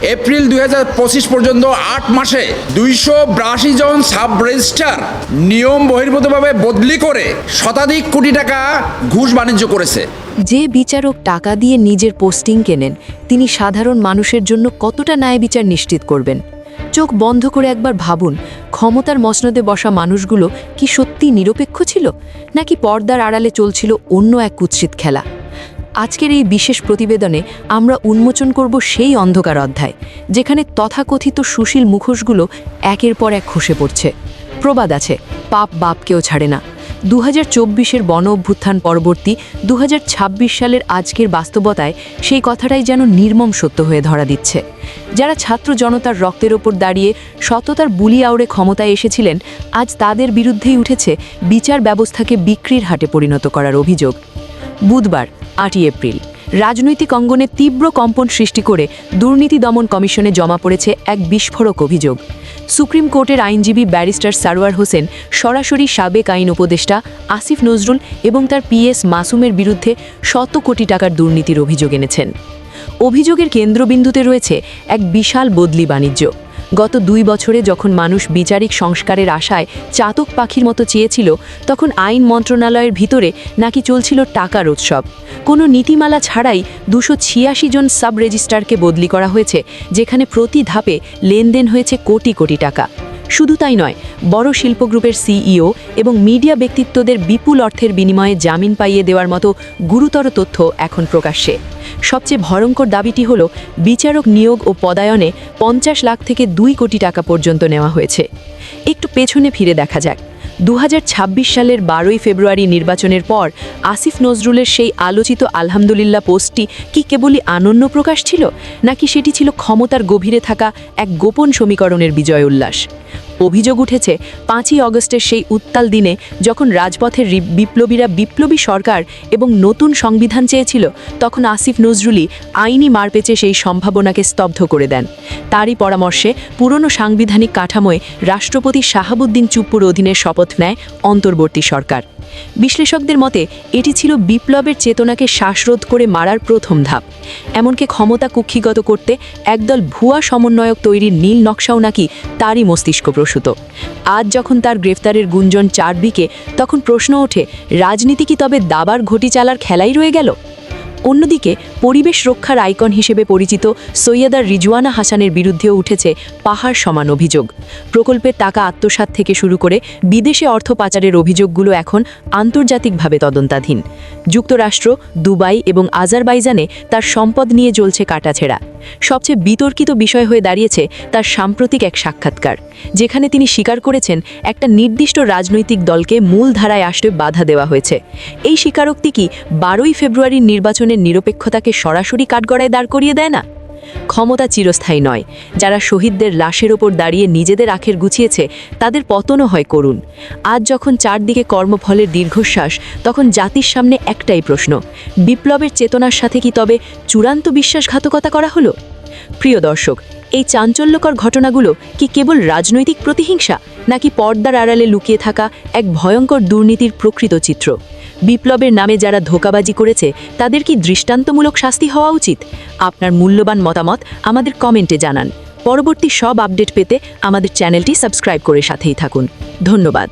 April 2025 পর্যন্ত 8 মাসে 282 জন sub registrar নিয়ম বহির্ভূতভাবে বদলি করে শতাধিক কোটি টাকা ঘুষ বাণিজ্য করেছে। যে বিচারক টাকা দিয়ে নিজের পোস্টিং কেনেন, তিনি সাধারণ মানুষের জন্য কতটা ন্যায় বিচার নিশ্চিত করবেন? চোখ বন্ধ করে একবার ভাবুন, ক্ষমতার মসনদে বসা মানুষগুলো কি সত্যি নিরপেক্ষ ছিল, নাকি পর্দার আড়ালে চলছিল অন্য এক কুৎসিত খেলা? আজকের এই বিশেষ প্রতিবেদনে আমরা উন্মোচন করব সেই অন্ধকার অধ্যায়, যেখানে তথাকথিত সুশীল মুখোশগুলো একের পর এক খসে পড়ছে। প্রবাদ আছে, পাপ বাপকেও ছাড়ে না। 2024-এর গণ অভ্যুত্থান পরবর্তী 2026 সালের আজকের বাস্তবতায় সেই কথাটাই যেন নির্মম সত্য হয়ে ধরা দিচ্ছে। যারা ছাত্র জনতার রক্তের ওপর দাঁড়িয়ে সততার বুলি আউড়ে ক্ষমতায় এসেছিলেন, আজ তাদের বিরুদ্ধেই উঠেছে বিচার ব্যবস্থাকে বিক্রির হাটে পরিণত করার অভিযোগ। বুধবার 8 এপ্রিল রাজনৈতিক অঙ্গনে তীব্র কম্পন সৃষ্টি করে দুর্নীতি দমন কমিশনে জমা পড়েছে এক বিস্ফোরক অভিযোগ। সুপ্রিম কোর্টের আইনজীবী ব্যারিস্টার সারওয়ার হোসেন সরাসরি সাবেক আইন উপদেষ্টা আসিফ নজরুল এবং তার পিএস মাসুমের বিরুদ্ধে শত কোটি টাকার দুর্নীতির অভিযোগ এনেছেন। অভিযোগের কেন্দ্রবিন্দুতে রয়েছে এক বিশাল বদলি বাণিজ্য। গত 2 বছরে যখন মানুষ বিচারিক সংস্কারের আশায় চাতক পাখির মতো চেয়েছিল, তখন আইন মন্ত্রণালয়ের ভিতরে নাকি চলছিল টাকার উৎসব। কোনো নীতিমালা ছাড়াই 286 জন সাব রেজিস্ট্রারকে বদলি করা হয়েছে, যেখানে প্রতি ধাপে লেনদেন হয়েছে কোটি কোটি টাকা। শুধু তাই নয়, বড় শিল্পগ্রুপের সিইও এবং মিডিয়া ব্যক্তিত্বদের বিপুল অর্থের বিনিময়ে জামিন পাইয়ে দেওয়ার মতো গুরুতর তথ্য এখন প্রকাশ্যে। সবচেয়ে ভয়ঙ্কর দাবিটি হল বিচারক নিয়োগ ও পদায়নে 50 লাখ থেকে 2 কোটি টাকা পর্যন্ত নেওয়া হয়েছে। একটু পেছনে ফিরে দেখা যাক। 2026 সালের 12 ফেব্রুয়ারি নির্বাচনের পর আসিফ নজরুলের সেই আলোচিত আলহামদুলিল্লাহ পোস্টটি কি কেবলই আনন্য প্রকাশ ছিল, নাকি সেটি ছিল ক্ষমতার গভীরে থাকা এক গোপন সমীকরণের বিজয় উল্লাস? অভিযোগ উঠেছে 5ই অগস্টের সেই উত্তাল দিনে, যখন রাজপথের বিপ্লবীরা বিপ্লবী সরকার এবং নতুন সংবিধান চেয়েছিল, তখন আসিফ নজরুলই আইনি মারপেচে সেই সম্ভাবনাকে স্তব্ধ করে দেন। তারই পরামর্শে পুরনো সাংবিধানিক কাঠামোয় রাষ্ট্রপতি শাহাবুদ্দিন চুপ্পুর অধীনে শপথ নেয় অন্তর্বর্তী সরকার। বিশ্লেষকদের মতে এটি ছিল বিপ্লবের চেতনাকে শ্বাসরোধ করে মারার প্রথম ধাপ। এমনকি ক্ষমতা কুক্ষিগত করতে একদল ভুয়া সমন্বয়ক তৈরির নীল নকশাও নাকি তারই মস্তিষ্ক প্রসূত। আজ যখন তার গ্রেফতারের গুঞ্জন চারদিকে, তখন প্রশ্ন ওঠে, রাজনীতি কি তবে দাবার ঘটি চালার খেলাই রয়ে গেল? অন্যদিকে পরিবেশ রক্ষার আইকন হিসেবে পরিচিত সৈয়দা রিজওয়ানা হাসানের বিরুদ্ধেও উঠেছে পাহাড় সমান অভিযোগ। প্রকল্পের টাকা আত্মসাৎ থেকে শুরু করে বিদেশে অর্থ পাচারের অভিযোগগুলো এখন আন্তর্জাতিকভাবে তদন্তাধীন। যুক্তরাষ্ট্র, দুবাই এবং আজারবাইজানে তার সম্পদ নিয়ে চলছে কাটাছেঁড়া। সবচেয়ে বিতর্কিত বিষয় হয়ে দাঁড়িয়েছে তার সাম্প্রতিক এক সাক্ষাৎকার, যেখানে তিনি স্বীকার করেছেন একটা নির্দিষ্ট রাজনৈতিক দলকে মূল ধারায় আসতে বাধা দেওয়া হয়েছে। এই স্বীকারোক্তি কি 12ই ফেব্রুয়ারির নির্বাচনের নিরপেক্ষতাকে সরাসরি কাঠগড়ায় দাঁড় করিয়ে দেয় না? ক্ষমতা চিরস্থায়ী নয়। যারা শহীদদের লাশের ওপর দাঁড়িয়ে নিজেদের আখের গুছিয়েছে, তাদের পতনও হয় করুণ। আজ যখন চারদিকে কর্মফলের দীর্ঘশ্বাস, তখন জাতির সামনে একটাই প্রশ্ন, বিপ্লবের চেতনার সাথে কি তবে চূড়ান্ত বিশ্বাসঘাতকতা করা হলো? প্রিয় দর্শক, এই চাঞ্চল্যকর ঘটনাগুলো কি কেবল রাজনৈতিক প্রতিহিংসা, নাকি পর্দার আড়ালে লুকিয়ে থাকা এক ভয়ঙ্কর দুর্নীতির প্রকৃত চিত্র? বিপ্লবের নামে যারা ধোঁকাবাজি করেছে, তাদের কি দৃষ্টান্তমূলক শাস্তি হওয়া উচিত? আপনার মূল্যবান মতামত আমাদের কমেন্টে জানান। পরবর্তী সব আপডেট পেতে আমাদের চ্যানেলটি সাবস্ক্রাইব করে সাথেই থাকুন। ধন্যবাদ।